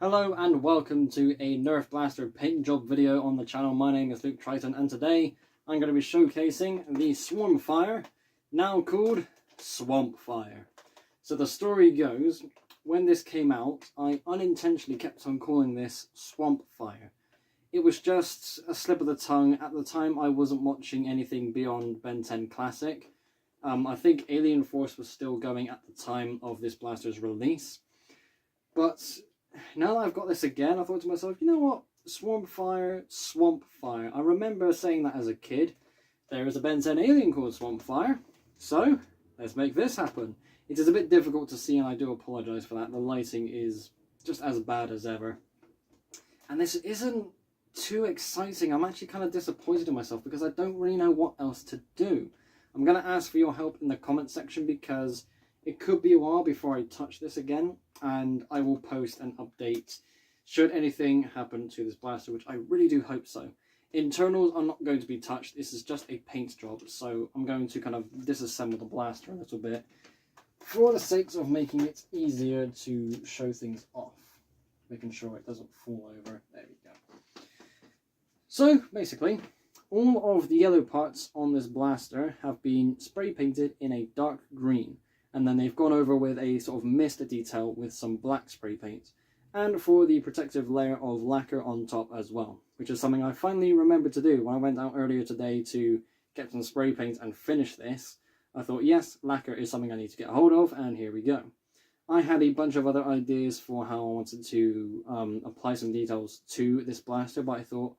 Hello and welcome to a Nerf Blaster paint job video on the channel. My name is Luke Triton and today I'm going to be showcasing the Swarmfire, now called Swampfire. So the story goes, when this came out, I unintentionally kept on calling this Swampfire. It was just a slip of the tongue. At the time I wasn't watching anything beyond Ben 10 Classic. I think Alien Force was still going at the time of this blaster's release. But now that I've got this again, I thought to myself, you know what? Swarmfire, Swampfire. I remember saying that as a kid. There is a Ben 10 alien called Swampfire. So, let's make this happen. It is a bit difficult to see and I do apologise for that. The lighting is just as bad as ever. And this isn't too exciting. I'm actually kind of disappointed in myself because I don't really know what else to do. I'm going to ask for your help in the comment section because it could be a while before I touch this again, and I will post an update should anything happen to this blaster, which I really do hope so. Internals are not going to be touched. This is just a paint job, so I'm going to kind of disassemble the blaster a little bit for the sake of making it easier to show things off. Making sure it doesn't fall over. There we go. So, basically, all of the yellow parts on this blaster have been spray painted in a dark green. And then they've gone over with a sort of mist detail with some black spray paint. And for the protective layer of lacquer on top as well, which is something I finally remembered to do when I went out earlier today to get some spray paint and finish this. I thought, yes, lacquer is something I need to get a hold of, and here we go. I had a bunch of other ideas for how I wanted to apply some details to this blaster, but I thought,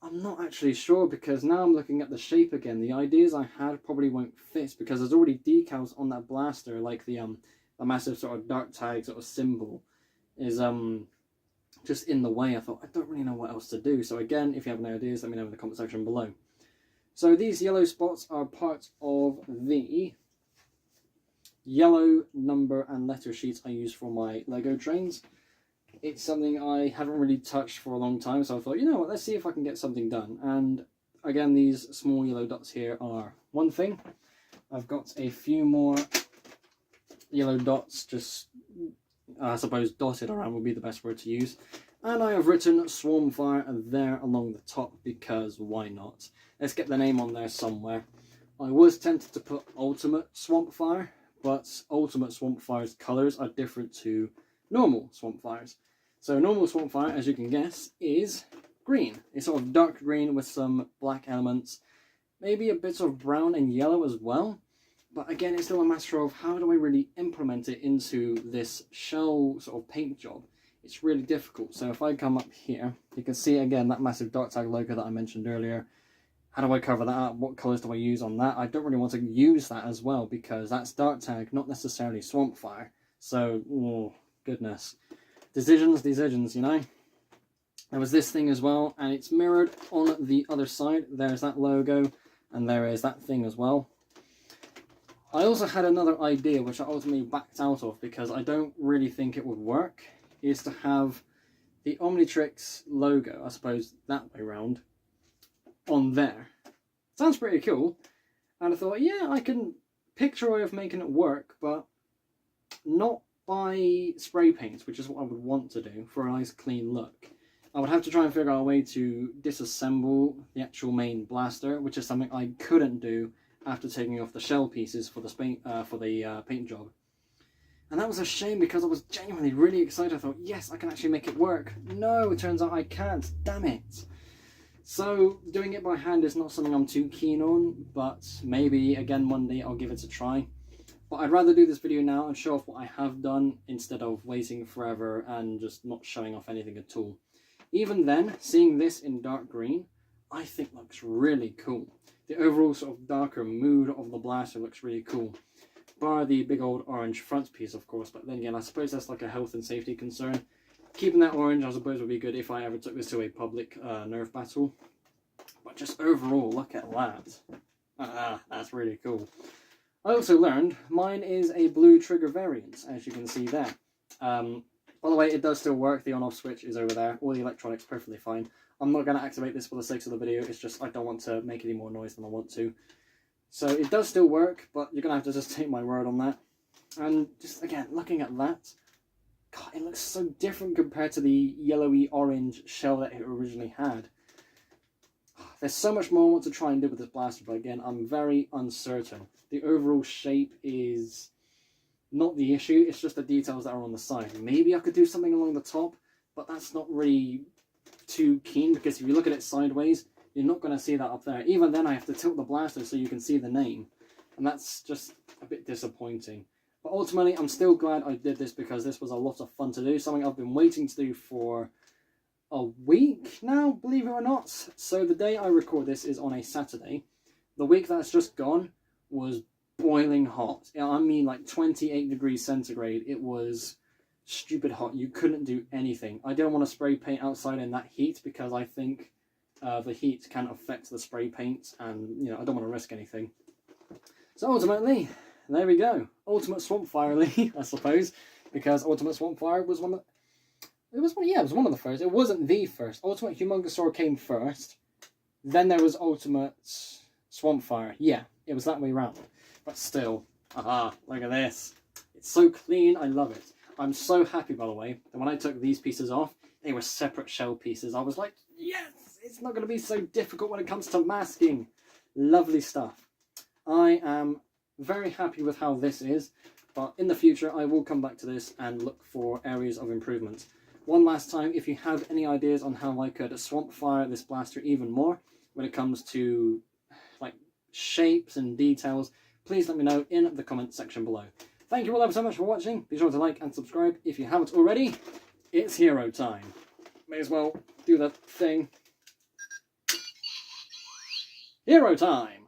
I'm not actually sure because now I'm looking at the shape again. The ideas I had probably won't fit because there's already decals on that blaster, like the massive sort of dark tag sort of symbol is just in the way. I thought I don't really know what else to do. So again, if you have any ideas, let me know in the comment section below. So these yellow spots are part of the yellow number and letter sheets I use for my Lego trains. It's something I haven't really touched for a long time, so I thought, you know what, let's see if I can get something done. And again, these small yellow dots here are one thing. I've got a few more yellow dots, just, I suppose, dotted around would be the best word to use. And I have written Swarmfire there along the top, because why not? Let's get the name on there somewhere. I was tempted to put Ultimate Swampfire, but Ultimate Swampfire's colours are different to normal Swampfires. So normal Swampfire, as you can guess, is green. It's sort of dark green with some black elements, maybe a bit of brown and yellow as well. But again, it's still a matter of how do I really implement it into this shell sort of paint job. It's really difficult. So if I come up here, you can see again that massive dark tag logo that I mentioned earlier. How do I cover that up? What colours do I use on that? I don't really want to use that as well because that's dark tag, not necessarily Swampfire. So, oh, goodness. Decisions, you know. There was this thing as well, and it's mirrored on the other side. There's that logo, and there is that thing as well. I also had another idea, which I ultimately backed out of because I don't really think it would work, is to have the Omnitrix logo, I suppose that way round, on there. Sounds pretty cool, and I thought, yeah, I can picture a way of making it work, but not by spray paint, which is what I would want to do for a nice clean look. I would have to try and figure out a way to disassemble the actual main blaster, which is something I couldn't do after taking off the shell pieces for the paint job. And that was a shame because I was genuinely really excited. I thought, yes, I can actually make it work. No, it turns out I can't. Damn it. So doing it by hand is not something I'm too keen on, but maybe again one day I'll give it a try. But I'd rather do this video now and show off what I have done instead of waiting forever and just not showing off anything at all. Even then, seeing this in dark green, I think looks really cool. The overall sort of darker mood of the blaster looks really cool. Bar the big old orange front piece, of course, but then again, I suppose that's like a health and safety concern. Keeping that orange, I suppose, would be good if I ever took this to a public Nerf battle. But just overall, look at that. That's really cool. I also learned mine is a blue trigger variant, as you can see there. By the way, it does still work. The on-off switch is over there. All the electronics perfectly fine. I'm not going to activate this for the sake of the video. It's just I don't want to make any more noise than I want to. So it does still work, but you're going to have to just take my word on that. And just, again, looking at that, God, it looks so different compared to the yellowy orange shell that it originally had. There's so much more I want to try and do with this blaster, but again, I'm very uncertain. The overall shape is not the issue, it's just the details that are on the side. Maybe I could do something along the top, but that's not really too keen, because if you look at it sideways, you're not going to see that up there. Even then, I have to tilt the blaster so you can see the name, and that's just a bit disappointing. But ultimately, I'm still glad I did this, because this was a lot of fun to do, something I've been waiting to do for a week now, believe it or not. So the day I record this is on a Saturday. The week that's just gone was boiling hot. I mean, like 28 degrees centigrade. It was stupid hot. You couldn't do anything. I don't want to spray paint outside in that heat, because I think the heat can affect the spray paint, and you know, I don't want to risk anything. So ultimately, there we go. Ultimate Swampfire League, I suppose, because Ultimate Swampfire was one of the... It was one of the first. It wasn't the first. Ultimate Humongosaur came first. Then there was Ultimate Swampfire. Yeah, it was that way round. But still, aha, look at this. It's so clean, I love it. I'm so happy, by the way, that when I took these pieces off, they were separate shell pieces. I was like, yes, it's not going to be so difficult when it comes to masking. Lovely stuff. I am very happy with how this is, but in the future I will come back to this and look for areas of improvement. One last time, if you have any ideas on how I could Swampfire this blaster even more when it comes to like shapes and details, please let me know in the comment section below. Thank you all ever so much for watching. Be sure to like and subscribe if you haven't already. It's hero time. May as well do that thing. Hero time!